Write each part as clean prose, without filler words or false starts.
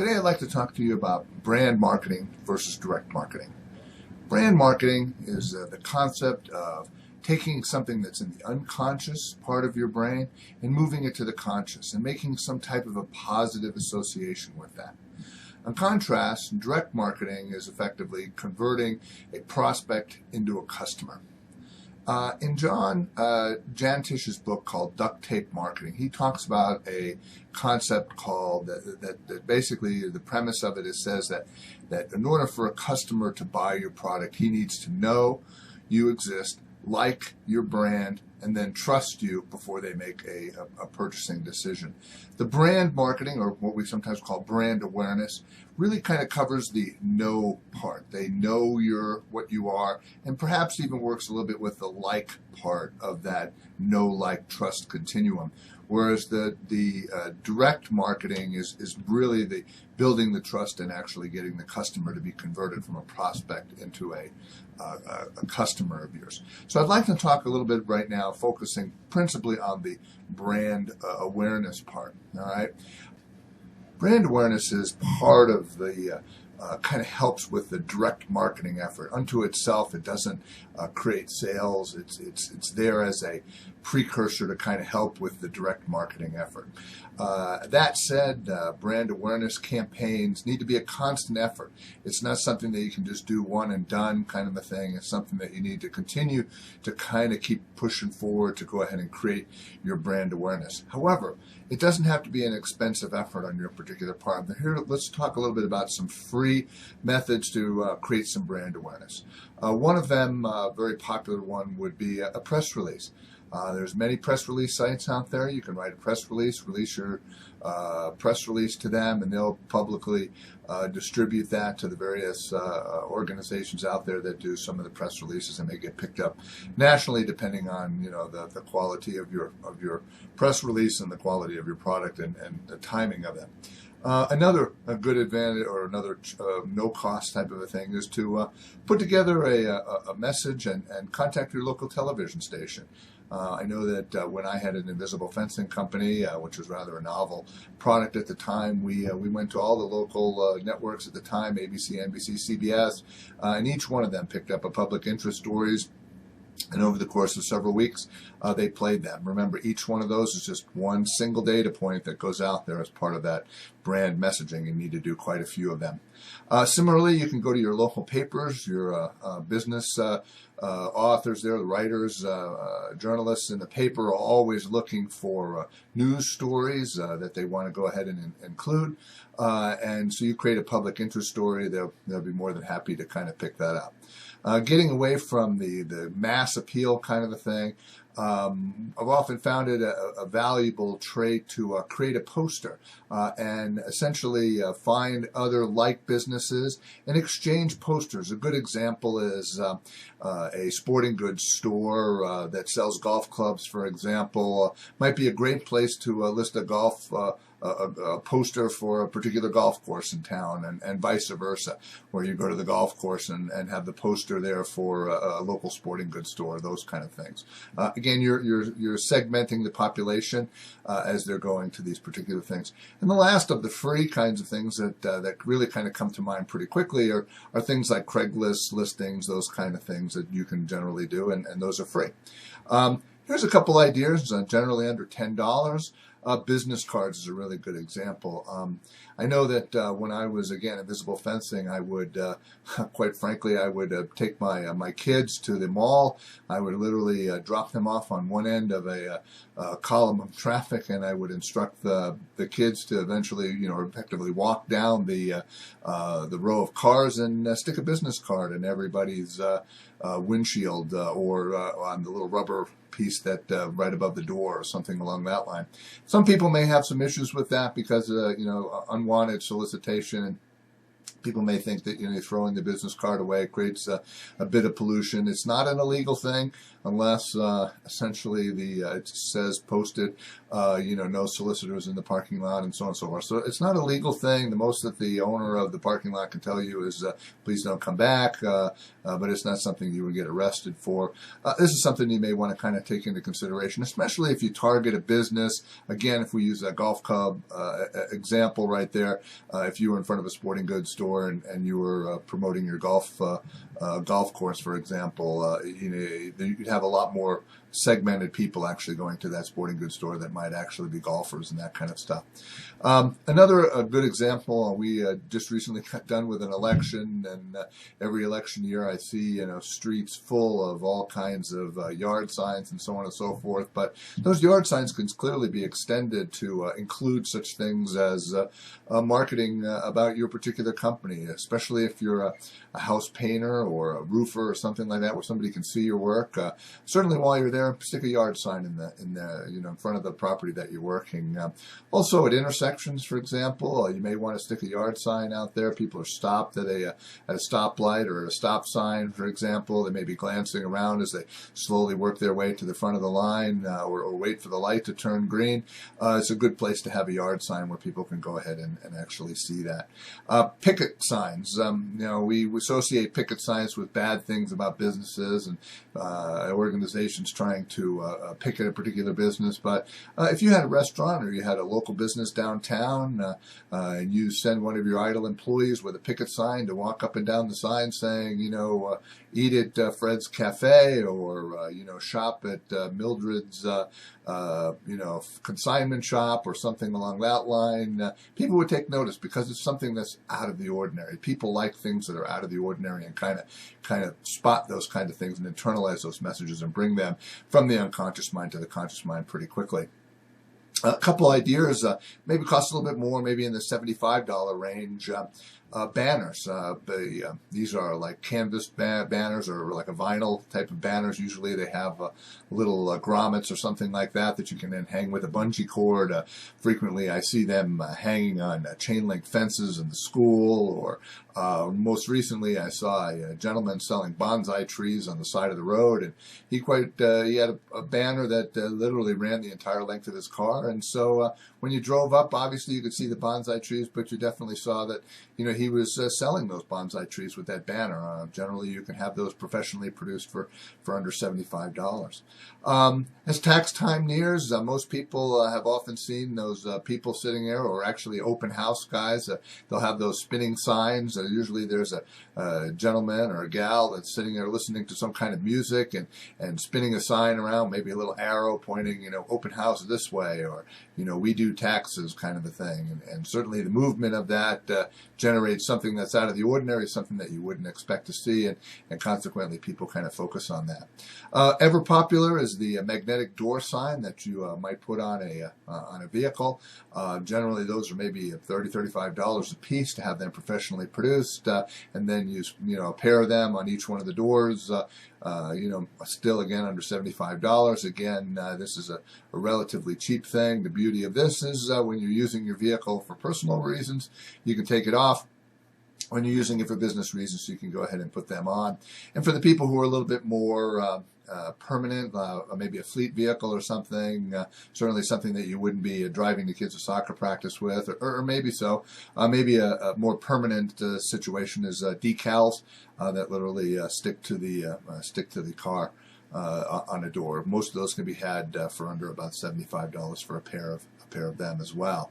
Today I'd like to talk to you about brand marketing versus direct marketing. Brand marketing is the concept of taking something that's in the unconscious part of your brain and moving it to the conscious and making some type of a positive association with that. In contrast, direct marketing is effectively converting a prospect into a customer. In Jan Tish's book called Duct Tape Marketing, he talks about a concept called that basically the premise of it says that in order for a customer to buy your product, he needs to know you exist, like your brand, and then trust you before they make a purchasing decision. The brand marketing, or what we sometimes call brand awareness, really kind of covers the know part. They know what you are, and perhaps even works a little bit with the like part of that know, like, trust continuum. Whereas the direct marketing is really the building the trust and actually getting the customer to be converted from a prospect into a customer of yours. So I'd like to talk a little bit right now, focusing principally on the brand awareness part. All right, brand awareness is part of the kind of helps with the direct marketing effort. Unto itself, it doesn't create sales. It's there as a precursor to kind of help with the direct marketing effort. That said, brand awareness campaigns need to be a constant effort. It's not something that you can just do one and done kind of a thing. It's something that you need to continue to kind of keep pushing forward to go ahead and create your brand awareness. However, it doesn't have to be an expensive effort on your particular part. But here, let's talk a little bit about some free methods to create some brand awareness. One of them, a very popular one, would be a press release. There's many press release sites out there. You can write a press release, release your press release to them, and they'll publicly distribute that to the various organizations out there that do some of the press releases, and may get picked up nationally depending on the quality of your press release and the quality of your product and the timing of it. Another good advantage, or another no-cost type of a thing, is to put together a message and contact your local television station. I know that when I had an invisible fencing company, which was rather a novel product at the time, we went to all the local networks at the time, ABC, NBC, CBS, and each one of them picked up a public interest stories. And over the course of several weeks, they played them. Remember, each one of those is just one single data point that goes out there as part of that brand messaging. You need to do quite a few of them. Similarly, you can go to your local papers, your business authors there, the writers, journalists in the paper are always looking for news stories that they want to go ahead and include. And so you create a public interest story, they'll be more than happy to kind of pick that up. Getting away from the mass appeal kind of a thing, I've often found it a valuable trait to create a poster and essentially find other like businesses and exchange posters. A good example is a sporting goods store that sells golf clubs, for example, might be a great place to list a poster for a particular golf course in town, and vice versa, where you go to the golf course and have the poster there for a local sporting goods store, those kind of things. Again, you're segmenting the population as they're going to these particular things. And the last of the free kinds of things that really kind of come to mind pretty quickly are things like Craigslist listings, those kind of things that you can generally do, and those are free. Here's a couple ideas, generally under $10. Business cards is a really good example. I know that when I was, again, at Visible Fencing, I would, quite frankly, I would take my kids to the mall. I would literally drop them off on one end of a column of traffic, and I would instruct the kids to eventually, effectively walk down the row of cars and stick a business card in everybody's windshield or on the little rubber piece that right above the door, or something along that line. Some people may have some issues with that because unwanted solicitation. People may think that throwing the business card away creates a bit of pollution. It's not an illegal thing unless essentially it says posted, no solicitors in the parking lot and so on and so forth. So it's not a legal thing. The most that the owner of the parking lot can tell you is please don't come back. but it's not something you would get arrested for. This is something you may want to kind of take into consideration, especially if you target a business. Again, if we use a golf club example right there, if you were in front of a sporting goods store and you were promoting your golf course, for example, you'd have a lot more segmented people actually going to that sporting goods store that might actually be golfers and that kind of stuff. Another good example, we just recently got done with an election, and every election year I see streets full of all kinds of yard signs and so on and so forth. But those yard signs can clearly be extended to include such things as marketing about your particular company, especially if you're a house painter or a roofer or something like that, where somebody can see your work. Certainly, while you're there, stick a yard sign in front of the property that you're working. Also, at intersections, for example, you may want to stick a yard sign out there. People are stopped at a stoplight or a stop sign, for example. They may be glancing around as they slowly work their way to the front of the line or wait for the light to turn green. It's a good place to have a yard sign where people can go ahead and actually see that. Picket signs. We associate picket signs with bad things about businesses and organizations trying to picket a particular business. But if you had a restaurant or you had a local business downtown and you send one of your idle employees with a picket sign to walk up and down the sign saying, eat at Fred's Cafe, or shop at Mildred's consignment shop, or something along that line, people would take notice because it's something that's out of the ordinary. People like things that are out of the ordinary and kind of spot those kind of things and internalize those messages and bring them from the unconscious mind to the conscious mind pretty quickly. A couple ideas, maybe cost a little bit more, maybe in the $75 range. Banners. These are like canvas banners or like a vinyl type of banners. Usually they have little grommets or something like that you can then hang with a bungee cord. Frequently I see them hanging on chain link fences in the school, or most recently I saw a gentleman selling bonsai trees on the side of the road, and he had a banner that literally ran the entire length of his car. And so when you drove up, obviously you could see the bonsai trees, but you definitely saw that he was selling those bonsai trees with that banner. Generally, you can have those professionally produced for under $75. As tax time nears, most people have often seen those people sitting there, or actually open house guys. They'll have those spinning signs. Usually there's a gentleman or a gal that's sitting there listening to some kind of music and spinning a sign around, maybe a little arrow pointing, open house this way, or, we do taxes kind of a thing. And certainly the movement of that generates something that's out of the ordinary, something that you wouldn't expect to see, and consequently people kind of focus on that. Ever popular is the magnetic door sign that you might put on a vehicle. Generally those are maybe $30, $35 a piece to have them professionally produced, and then use a pair of them on each one of the doors. Still again under $75. Again, this is a relatively cheap thing. The beauty of this is when you're using your vehicle for personal reasons, you can take it off. When you're using it for business reasons, you can go ahead and put them on. And for the people who are a little bit more permanent, maybe a fleet vehicle or something, certainly something that you wouldn't be driving the kids to soccer practice with, or maybe so. Maybe a more permanent situation is decals that literally stick to the car on a door. Most of those can be had for under about $75 for a pair of them as well.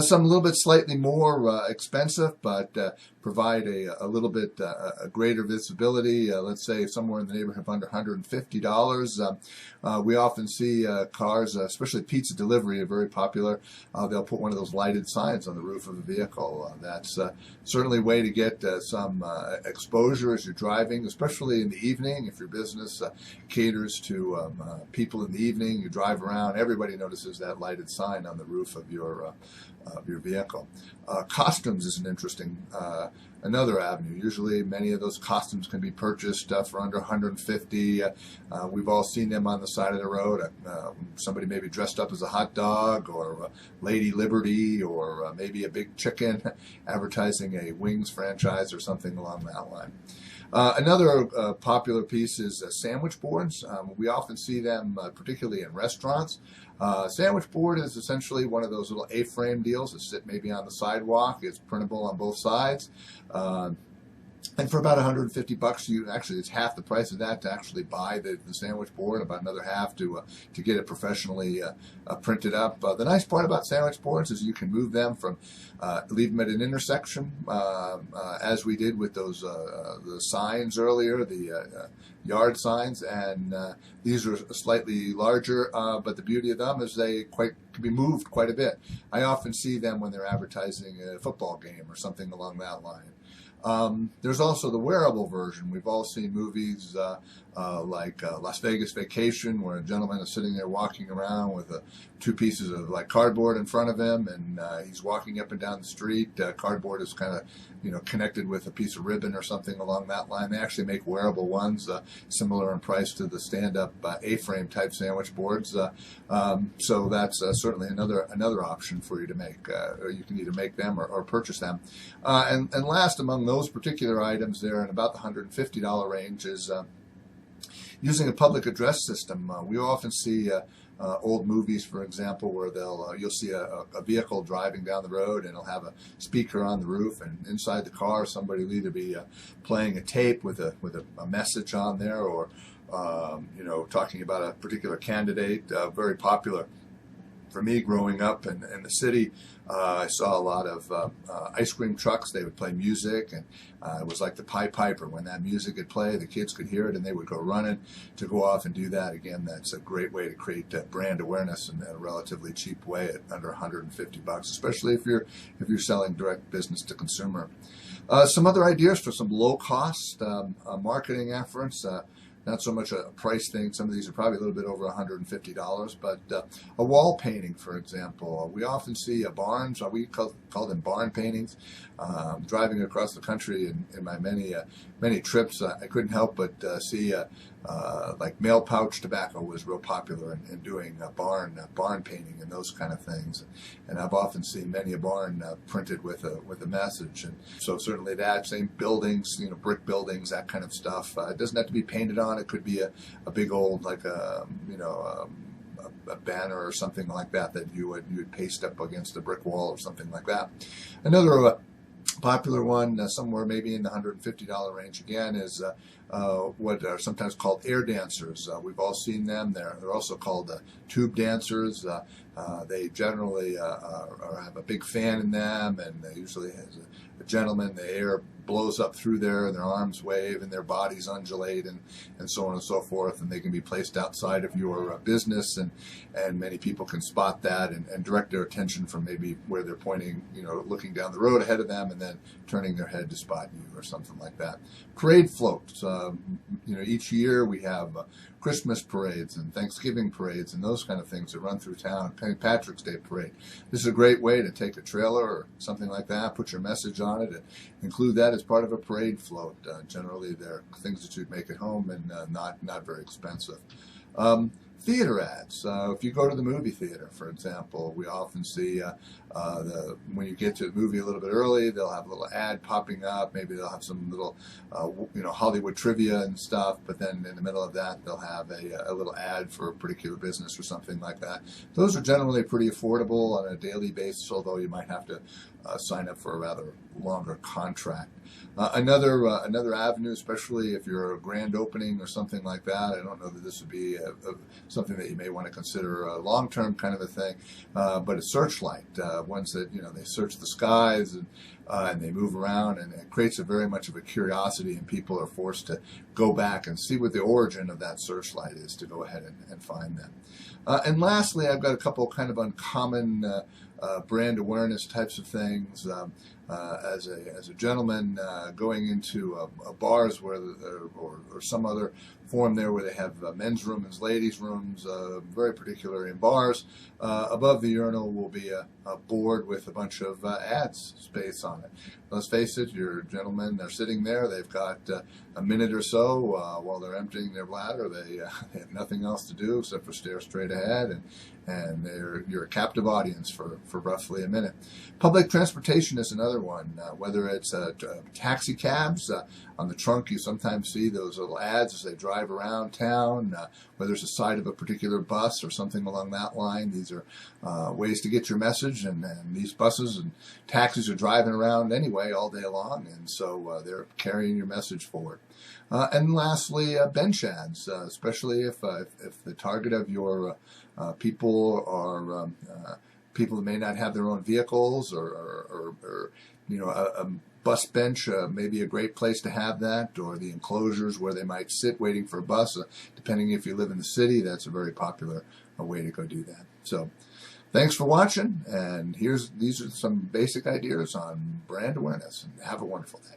Some a little bit slightly more expensive, but provide a little bit a greater visibility. Let's say somewhere in the neighborhood of under $150. We often see cars, especially pizza delivery, are very popular. They'll put one of those lighted signs on the roof of the vehicle. That's certainly a way to get some exposure as you're driving, especially in the evening. If your business caters to people in the evening, you drive around, everybody notices that lighted sign on the roof of your vehicle. Costumes is an interesting another avenue. Usually many of those costumes can be purchased for under $150. We've all seen them on the side of the road. Somebody maybe dressed up as a hot dog, or Lady Liberty, or maybe a big chicken advertising a wings franchise or something along that line. Another popular piece is sandwich boards. We often see them particularly in restaurants. Sandwich board is essentially one of those little A-frame deals that sit maybe on the sidewalk. It's printable on both sides. And for about $150, it's half the price of that to actually buy the sandwich board, about another half to get it professionally printed up. The nice part about sandwich boards is you can move them from, leave them at an intersection, as we did with those the signs earlier, the yard signs, and these are slightly larger, but the beauty of them is they can be moved quite a bit. I often see them when they're advertising a football game or something along that line. There's also the wearable version. We've all seen movies like Las Vegas Vacation, where a gentleman is sitting there walking around with two pieces of like cardboard in front of him, and he's walking up and down the street. Cardboard is kind of connected with a piece of ribbon or something along that line. They actually make wearable ones, similar in price to the stand-up A-frame type sandwich boards. So that's certainly another option for you to make. Or you can either make them or purchase them. And last among those particular items there, in about the $150 range, is using a public address system. We often see old movies, for example, where you'll see a vehicle driving down the road, and it'll have a speaker on the roof, and inside the car somebody will either be playing a tape with a message on there, or talking about a particular candidate. Very popular for me growing up in the city. I saw a lot of ice cream trucks. They would play music, and it was like the Pied Piper. When that music would play, the kids could hear it, and they would go running to go off and do that. Again, that's a great way to create brand awareness in a relatively cheap way at under $150, especially if you're selling direct business to consumer. Some other ideas for some low-cost marketing efforts. Not so much a price thing. Some of these are probably a little bit over $150, but a wall painting, for example. We often see barns, we call them barn paintings. Driving across the country in my many trips, I couldn't help but see like mail pouch tobacco was real popular in doing barn painting and those kind of things. And I've often seen many a barn printed with a message. And so certainly that, same buildings, brick buildings, that kind of stuff. It doesn't have to be painted on. It could be a big old, like a banner or something like that you would paste up against a brick wall or something like that. Another popular one, somewhere maybe in the $150 range again, is what are sometimes called air dancers. We've all seen them. They're also called tube dancers. They generally have a big fan in them, and they usually has a gentleman. The air blows up through there, and their arms wave, and their bodies undulate, and so on and so forth. And they can be placed outside of your business, and many people can spot that and direct their attention from maybe where they're pointing, looking down the road ahead of them, and then turning their head to spot you or something like that. Parade floats. Each year we have Christmas parades and Thanksgiving parades and those kind of things that run through town. St. Patrick's Day parade. This is a great way to take a trailer or something like that, put your message on it, and include that as part of a parade float. Generally, they're things that you'd make at home and not very expensive. Theater ads. If you go to the movie theater, for example, we often see when you get to the movie a little bit early, they'll have a little ad popping up. Maybe they'll have some little Hollywood trivia and stuff, but then in the middle of that, they'll have a little ad for a particular business or something like that. Those are generally pretty affordable on a daily basis, although you might have to sign up for a rather longer contract. Another avenue, especially if you're a grand opening or something like that, I don't know that this would be something that you may want to consider a long-term kind of a thing, but a searchlight, ones that they search the skies and they move around, and it creates very much of a curiosity, and people are forced to go back and see what the origin of that searchlight is to go ahead and find them. And lastly, I've got a couple kind of uncommon brand awareness types of things. As a gentleman going into bars where or some other form there where they have men's rooms, ladies' rooms, very particular in bars. Above the urinal will be a board with a bunch of ads space on it. Let's face it, your gentlemen, they're sitting there. They've got a minute or so while they're emptying their bladder. They have nothing else to do except for stare straight ahead, and you're a captive audience for roughly a minute. Public transportation is another one, whether it's taxi cabs. On the trunk, you sometimes see those little ads as they drive around town, whether it's the side of a particular bus or something along that line. These are ways to get your message, and these buses and taxis are driving around anyway all day long, and so they're carrying your message forward. And lastly, bench ads, especially if the target of your people are people that may not have their own vehicles, or a bus bench may be a great place to have that, or the enclosures where they might sit waiting for a bus. Depending if you live in the city, that's a very popular way to go do that. So thanks for watching, and these are some basic ideas on brand awareness, and have a wonderful day.